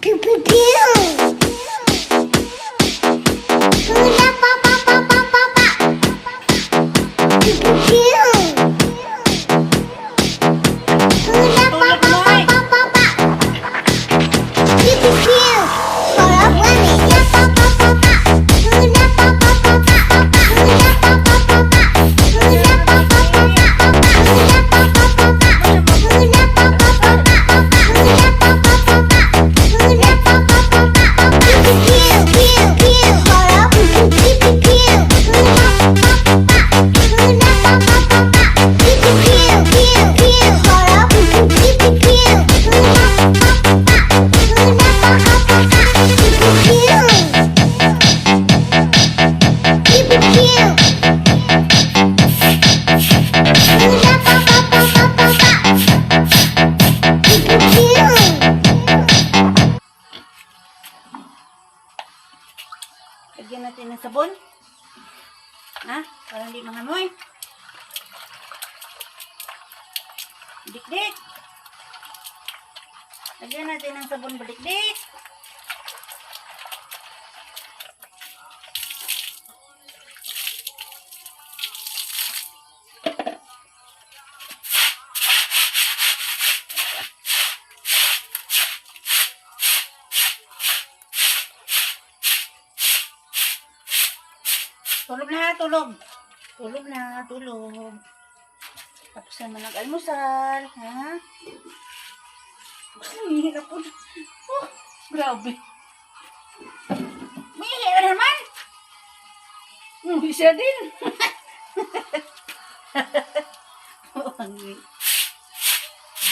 Pew pew pew. Hula pa pa pa pa pa pa. Pew pew pew. Hula pa pa pa pa pa pa. Pew pew pew. Harap wani ya pa pa pa pa. Hula pa pa pa pa pa pa. Hula pa pa pa pa. Hula pa pa pa pa pa pa. Hula pa pa pa pa. Hula pa pa pa pa pa. Hula pa pa pa pa. Hula pa pa pa pa. Pew pew pew. Harap pew pew pew. Hula pa pa pa pa. Hula pa pa pa pa. Pew pew pew pew. Harap pew pew pew. Hula pa pa pa pa. Hula pa pa pa pa. Pew pew pew. Pew pew pew. Hula pa pa pa pa pa pa. Pew pew pew. Lagyan natin ng sabon. Ha? Para hindi mangamoy. Dikdik. Lagyan natin ng sabon badikdik. Tulog na, tulog. Tulog na, tulog. Tapos naman nag-almusal, ha? Ay, hirap po. Oh, grabe. May hirap naman. Isa din.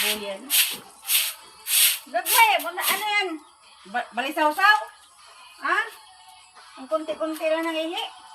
Buyan. Gagmay, ano yan? Balisaw-saw? Ha? Ang konti-konti lang ng ihi.